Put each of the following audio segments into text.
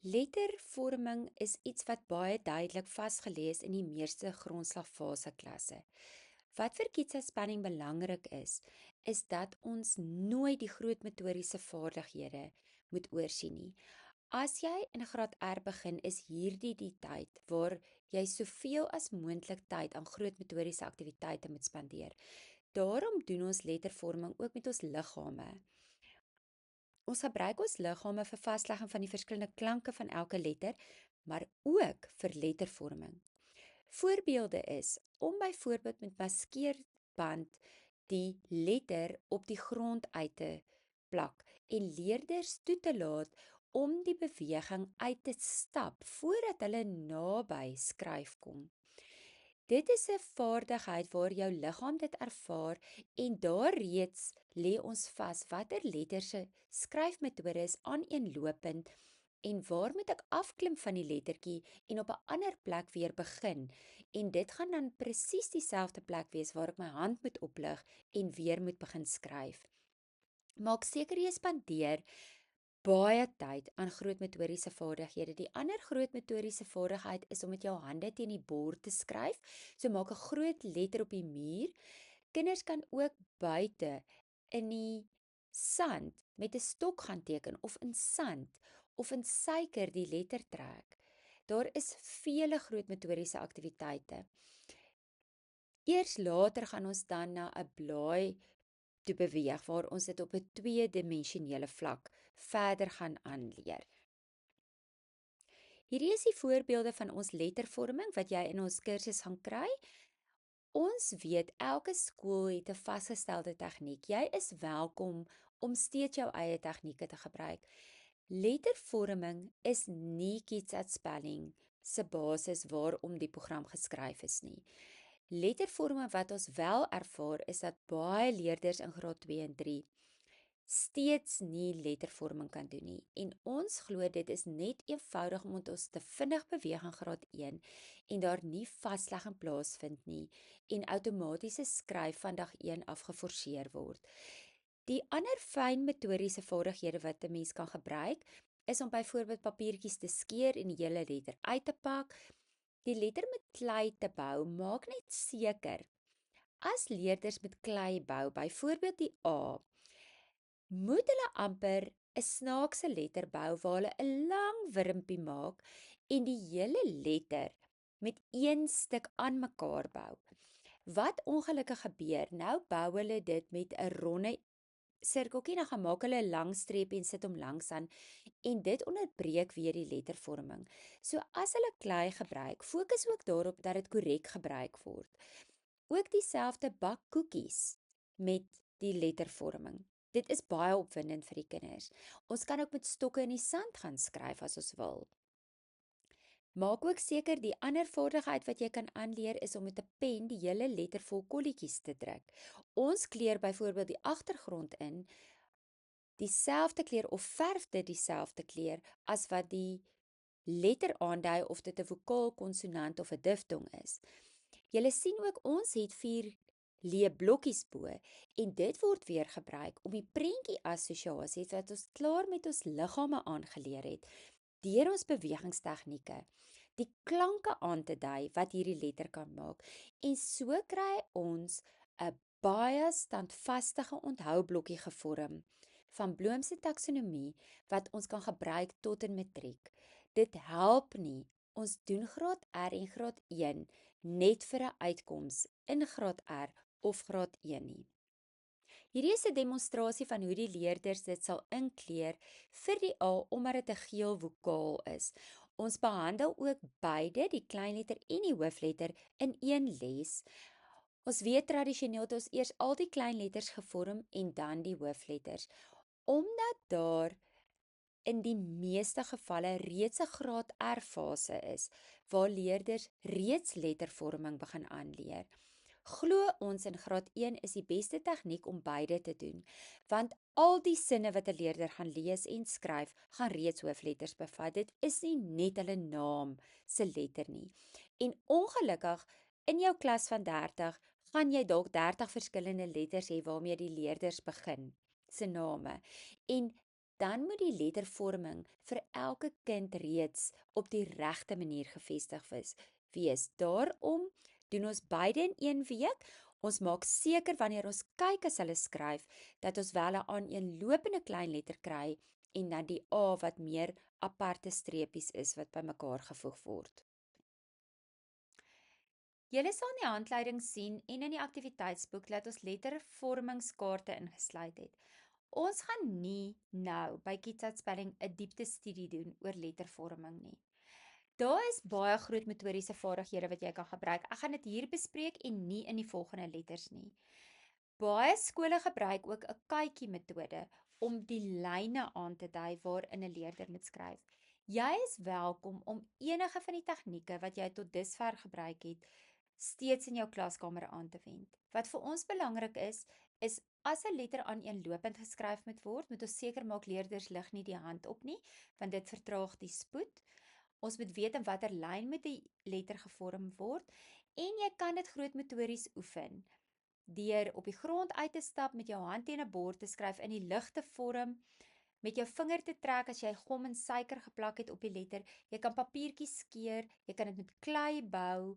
Lettervorming is iets wat baie duidelik vasgelees in die meeste grondslagfase klasse. Wat vir kiesadspanning belangrik is dat ons nooit die groot motoriese vaardighede moet oorsien nie. As jy in graad R begin, is hierdie die tyd waar jy soveel as moontlik tyd aan groot motoriese aktiwiteite moet spandeer. Daarom doen ons lettervorming ook met ons liggame. Ons gebruik ons liggame vir vaslegging van die verskillende klanke van elke letter, maar ook vir lettervorming. Voorbeelde is om byvoorbeeld met maskeerband die letter op die grond uit te plak en leerders toe te laat om die beweging uit te stap voordat hulle naby skryf kom. Dit is 'n vaardigheid waar jou liggaam dit ervaar en daar reeds lê ons vas watter letters se skryfmetode is aaneenlopend en waar moet ek afklim van die lettertjie en op 'n ander plek weer begin. En dit gaan dan presies dieselfde plek wees waar ek my hand moet oplig en weer moet begin skryf. Maak seker jy spandeer baie tyd aan groot motoriese vaardighede. Die ander groot motoriese vaardigheid is om met jou hande teen die bord te skryf. So maak 'n groot letter op die muur. Kinders kan ook buite in die sand met 'n stok gaan teken of in sand of in suiker die letter trek. Daar is vele groot motoriese aktiwiteite. Eers later gaan ons dan na 'n blaai toe beweeg waar ons dit op 'n tweedimensionele vlak verder gaan aanleer. Hierdie is die voorbeelde van ons lettervorming wat jy in ons kursus gaan kry. Ons weet elke skool het 'n vasgestelde tegniek. Jy is welkom om steeds jou eie tegnieke te gebruik. Lettervorming is nie kiesadspanning se basis waarom die program geskryf is nie. Lettervorming wat ons wel ervaar is dat baie leerders in graad 2 en 3 steeds nie lettervorming kan doen nie. En ons glo dit is net eenvoudig omdat ons te vinnig beweeg in graad 1 en daar nie vaslegging plaasvind nie en outomatiese skryf van dag 1 af geforseer word. Die ander fyn motoriese vaardighede wat 'n mens kan gebruik is om byvoorbeeld papiertjies te skeer en die hele letter uit te pak. Die letter met klei te bou, maak net seker as leerders met klei bou, byvoorbeeld die A, moet hulle amper 'n snaakse letter bou waar hulle 'n lang wurmpie maak en die hele letter met een stuk aan mekaar bou. Wat ongelukkig gebeur, nou bou hulle dit met 'n ronde sirkeltjie, dan gaan maak hulle 'n lang streep en sit hom langs aan en dit onderbreek weer die lettervorming. So as hulle klei gebruik, fokus ook daarop dat dit korrek gebruik word. Ook dieselfde bak koekies met die lettervorming. Dit is baie opwindend vir die kinders. Ons kan ook met stokke in die sand gaan skryf as ons wil. Maak ook seker die ander vaardigheid wat jy kan aanleer is om met 'n pen die hele letter vol kolletjies te druk. Ons kleur byvoorbeeld die agtergrond in dieselfde kleur of verf dit dieselfde kleur as wat die letter aandui of dit 'n vokaal, konsonant of 'n diftong is. Julle sien ook ons het 4 leë blokkies bo en dit word weer gebruik om die prentjie assosiasies wat ons klaar met ons liggame aangeleer het, deur ons bewegingstegnieke, die klanke aan te dui wat hierdie letter kan maak. En so kry ons 'n baie standvastige onthoublokkie gevorm van Bloom se taksonomie wat ons kan gebruik tot in matriek. Dit help nie. Ons doen graad R en graad 1 net vir 'n uitkoms in graad R of graad 1 nie. Hierdie is 'n demonstrasie van hoe die leerders dit sal inkleer vir die A omdat dit 'n geel vokaal is. Ons behandel ook beide, die kleinletter en die hoofletter, in een les. Ons weet tradisioneel het ons eers al die kleinletters gevorm en dan die hoofletters. Omdat daar in die meeste gevalle reeds 'n graad R fase is, waar leerders reeds lettervorming begin aanleer. Glo ons in graad 1 is die beste tegniek om beide te doen, want al die sinne wat 'n leerder gaan lees en skryf, gaan reeds hoofletters bevat. Dit is nie net hulle naam se letter nie. En ongelukkig, in jou klas van 30, gaan jy dalk 30 verskillende letters hê waarmee die leerders begin, se name. En dan moet die lettervorming vir elke kind reeds op die regte manier gevestig wees. Daarom doen ons beide in 1 week. Ons maak seker wanneer ons kyk as hulle skryf, dat ons wel 'n aaneenlopende klein letter kry en dan die A wat meer aparte streepies is wat bymekaar gevoeg word. Julle sal in die handleiding sien en in die aktiwiteitsboek dat ons lettervormingskaarte ingesluit het. Ons gaan nie nou by Kitsat Spelling 'n diepte-studie doen oor lettervorming nie. Daar is baie groot motoriese vaardighede wat jy kan gebruik. Ek gaan dit hier bespreek en nie in die volgende letters nie. Baie skole gebruik ook 'n kykie metode om die lyne aan te dui waarin 'n leerder moet skryf. Jy is welkom om enige van die tegnieke wat jy tot dusver gebruik het, steeds in jou klaskamer aan te wend. Wat vir ons belangrik is as 'n letter aaneenlopend geskryf moet word, moet ons seker maak leerders lig nie die hand op nie, want dit vertraag die spoed. Ons moet weet in watter lyn moet die letter gevorm word en jy kan dit grootmotories oefen deur op die grond uit te stap, met jou hand teen 'n bord te skryf, in die lug te vorm, met jou vinger te trek as jy gom en suiker geplak het op die letter. Jy kan papiertjies skeur, jy kan dit met klei bou.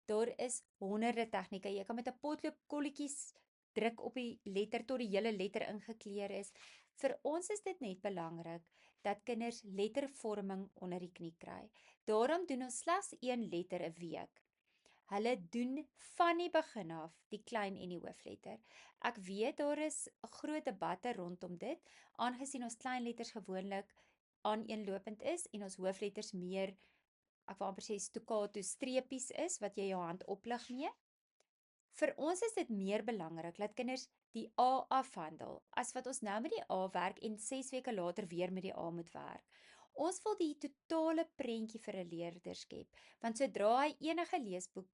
Daar is honderde tegnieke. Jy kan met 'n potlood kolletjies druk op die letter tot die hele letter ingekleur is. Vir ons is dit net belangrik dat kinders lettervorming onder die knie kry. Daarom doen ons slegs 1 letter 'n week. Hulle doen van die begin af die klein en die hoofletter. Ek weet daar is groot debatte rondom dit, aangesien ons kleinletters gewoonlik aaneenlopend is en ons hoofletters meer, ek wil amper sê staccato streepies is wat jy jou hand oplig mee. Vir ons is dit meer belangrik dat kinders die A afhandel, as wat ons nou met die A werk en 6 weke later weer met die A moet werk. Ons wil die totale prentjie vir 'n leerder skep, want sodra hy enige leesboek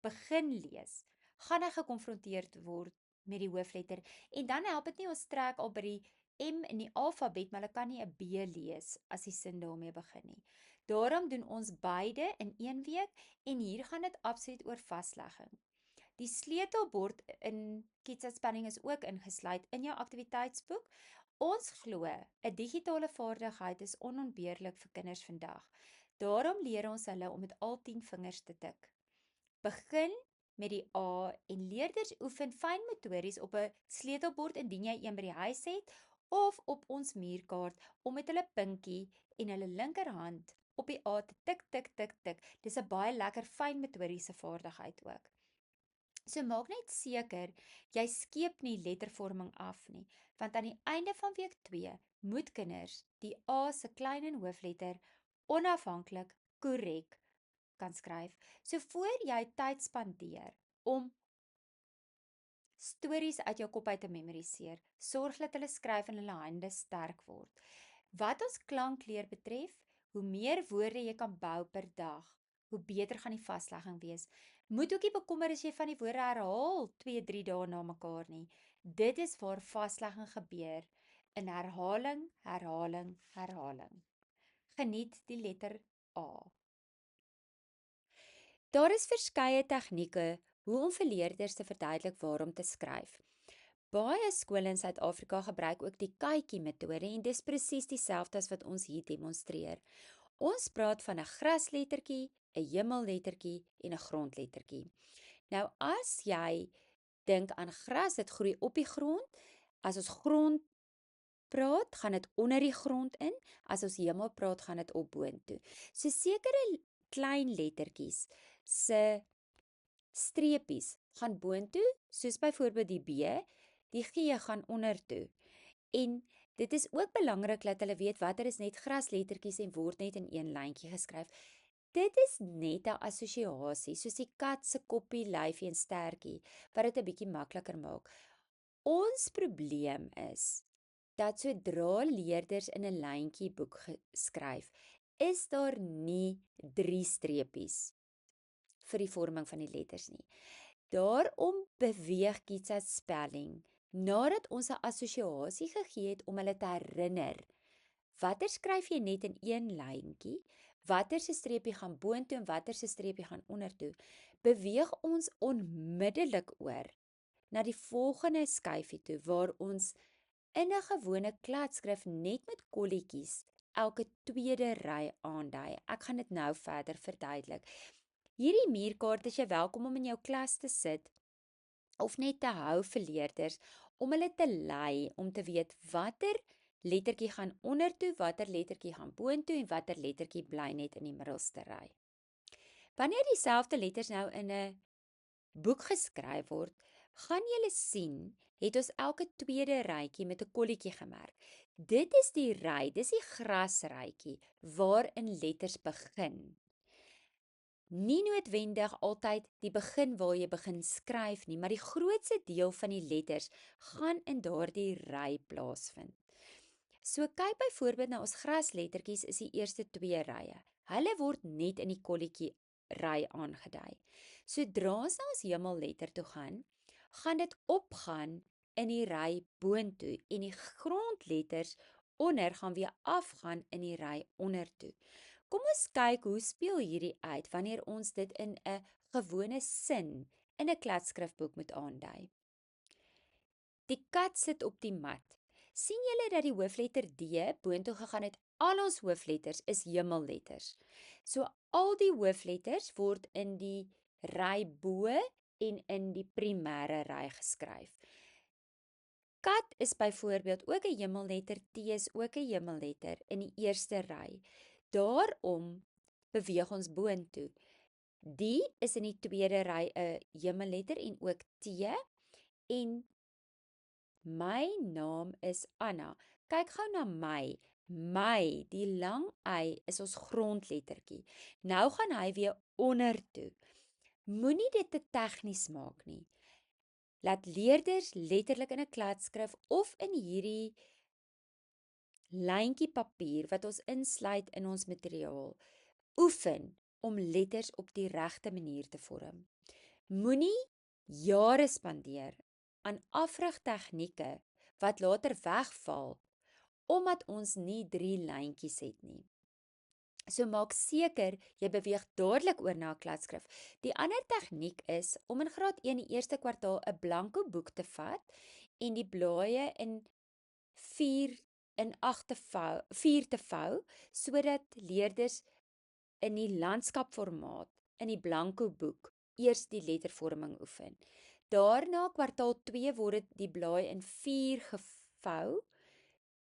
begin lees, gaan hy gekonfronteerd word met die hoofletter en dan help dit nie ons trek al by die M in die alfabet, maar hulle kan nie 'n B lees as die sin daarmee begin nie. Daarom doen ons beide in 1 week en hier gaan dit absoluut oor vaslegging. Die sleutelbord in Kitsat Spelling is ook ingesluit in jou aktiwiteitsboek. Ons glo 'n digitale vaardigheid is onontbeerlik vir kinders vandag. Daarom leer ons hulle om met al 10 vingers te tik. Begin met die A en leerders oefen fynmotories op 'n sleutelbord indien jy een by die huis het of op ons muurkaart om met hulle pinkie en hulle linkerhand op die A te tik, tik, tik, tik. Dis 'n baie lekker fynmotoriese vaardigheid ook. So maak net seker, jy skeep nie lettervorming af nie, want aan die einde van week 2 moet kinders die A se klein en hoofletter onafhanklik korrek kan skryf. So voor jy tyd spandeer om stories uit jou kop uit te memoriseer, sorg dat hulle skryf en hulle hande sterk word. Wat ons klankleer betref, hoe meer woorde jy kan bou per dag, hoe beter gaan die vaslegging wees. Moet ook nie bekommer as jy van die woorde herhaal 2-3 dae na mekaar nie. Dit is waar vaslegging gebeur, in herhaling, herhaling, herhaling. Geniet die letter A. Daar is verskeie tegnieke hoe om vir leerders te verduidelik waarom te skryf. Baie skole in Suid-Afrika gebruik ook die kykie metode en dis presies dieselfde as wat ons hier demonstreer. Ons praat van 'n graslettertjie, 'n hemellettertjie en 'n grondlettertjie. Nou as jy dink aan gras, dit groei op die grond. As ons grond praat, gaan dit onder die grond in. As ons hemel praat, gaan dit op boontoe. So sekere klein lettertjies se streepies gaan boontoe, soos byvoorbeeld die B, die G gaan ondertoe. En dit is ook belangrik dat hulle weet watter is net graslettertjies en word net in een lyntjie geskryf. Dit is net 'n assosiasie, soos die kat se koppie, lyfie en stertjie, wat dit 'n bietjie makliker maak. Ons probleem is dat sodra leerders in 'n lyntjie boek skryf, is daar nie 3 streepies vir die vorming van die letters nie. Daarom beweeg Kitsat Spelling, nadat ons 'n assosiasie gegee het om hulle te herinner, watter skryf jy net in een lyntjie, watter se streepie gaan boontoe en watter se streepie gaan ondertoe, beweeg ons onmiddellik oor na die volgende skyfie toe, waar ons in 'n gewone kladskrif net met kolletjies elke tweede ry aandui. Ek gaan dit nou verder verduidelik. Hierdie muurkaart is jy welkom om in jou klas te sit of net te hou vir leerders om hulle te lei om te weet watter lettertjie gaan ondertoe, watter lettertjie gaan boontoe en watter lettertjie bly net in die middelste ry. Wanneer dieselfde letters nou in 'n boek geskryf word, gaan julle sien, het ons elke tweede rytjie met 'n kolletjie gemerk. Dit is die ry, dis die grasrytjie waarin letters begin. Nie noodwendig altyd die begin waar jy begin skryf nie, maar die grootste deel van die letters gaan in daardie ry plaasvind. So kyk byvoorbeeld na ons graslettertjies is die eerste 2 rye. Hulle word net in die kolletjie ry aangedui. Sodra ons na ons hemelletter toe gaan, gaan dit opgaan in die ry boontoe en die grondletters onder gaan weer afgaan in die ry ondertoe. Kom ons kyk hoe speel hierdie uit wanneer ons dit in 'n gewone sin in 'n kladskrifboek moet aandui. Die kat sit op die mat. Sien julle dat die hoofletter D boontoe gegaan het? Al ons hoofletters is hemelletters. So al die hoofletters word in die ry bo en in die primêre ry geskryf. Kat is byvoorbeeld ook 'n hemelletter, T is ook 'n hemelletter in die eerste ry. Daarom beweeg ons boontoe. D is in die tweede ry 'n hemelletter en ook T en my naam is Anna. Kyk gou na my. My, die lang y is ons grondlettertjie. Nou gaan hy weer ondertoe. Moenie dit te tegnies maak nie. Laat leerders letterlik in 'n kladskrif of in hierdie lyntjie papier wat ons insluit in ons materiaal oefen om letters op die regte manier te vorm. Moenie jare spandeer aan afrig tegnieke wat later wegval omdat ons nie 3 lyntjies het nie. So maak seker jy beweeg dadelik oor na 'n kladskrif. Die ander tegniek is om in graad 1 die eerste kwartaal 'n blanko boek te vat en die blaaie in 4 te vou sodat leerders in die landskapformaat in die blanko boek eers die lettervorming oefen. Daarna kwartaal 2 word die blaai in 4 gevou.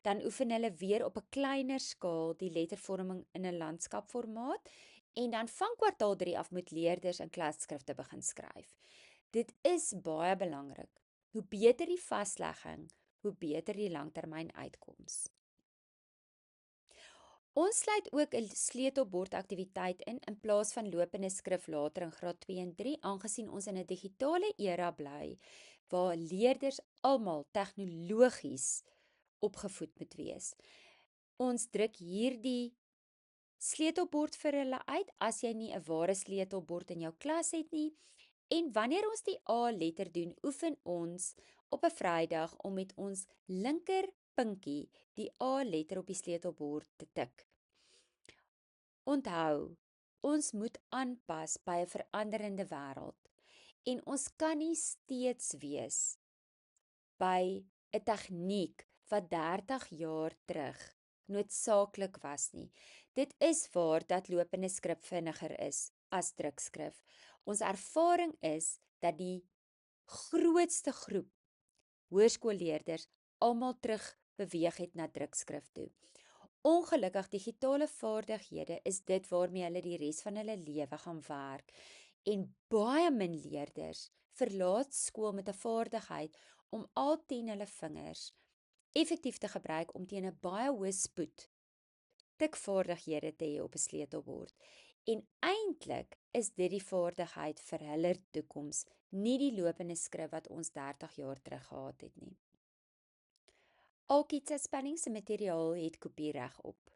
Dan oefen hulle weer op 'n kleiner skaal die lettervorming in 'n landskapformaat en dan van kwartaal 3 af moet leerders in kladskrifte begin skryf. Dit is baie belangrik. Hoe beter die vaslegging, hoe beter die langtermynuitkoms. Ons sluit ook 'n sleutelbordaktiwiteit in plaas van lopende skrif later in graad 2 en 3, aangesien ons in 'n digitale era bly waar leerders almal tegnologies opgevoed moet wees. Ons druk hierdie sleutelbord vir hulle uit as jy nie 'n ware sleutelbord in jou klas het nie. En wanneer ons die A-letter doen, oefen ons op 'n Vrydag om met ons linker pinkie die A-letter op die sleutelbord te tik. Onthou, ons moet aanpas by 'n veranderende wêreld en ons kan nie steeds wees by 'n tegniek wat 30 jaar terug noodsaaklik was nie. Dit is waar dat lopende skrif vinniger is as drukskrif. Ons ervaring is dat die grootste groep hoërskoolleerders almal terug beweeg het na drukskrif toe. Ongelukkig digitale vaardighede is dit waarmee hulle die res van hulle lewe gaan werk en baie min leerders verlaat skool met 'n vaardigheid om al 10 hulle vingers effektief te gebruik om teen 'n baie hoë spoed tikvaardighede te hê op 'n sleutelbord. En eintlik is dit die vaardigheid vir hulle toekoms, nie die lopende skrif wat ons 30 jaar terug gehad het nie. Alkitsa Spanning se materiaal het kopiereg op.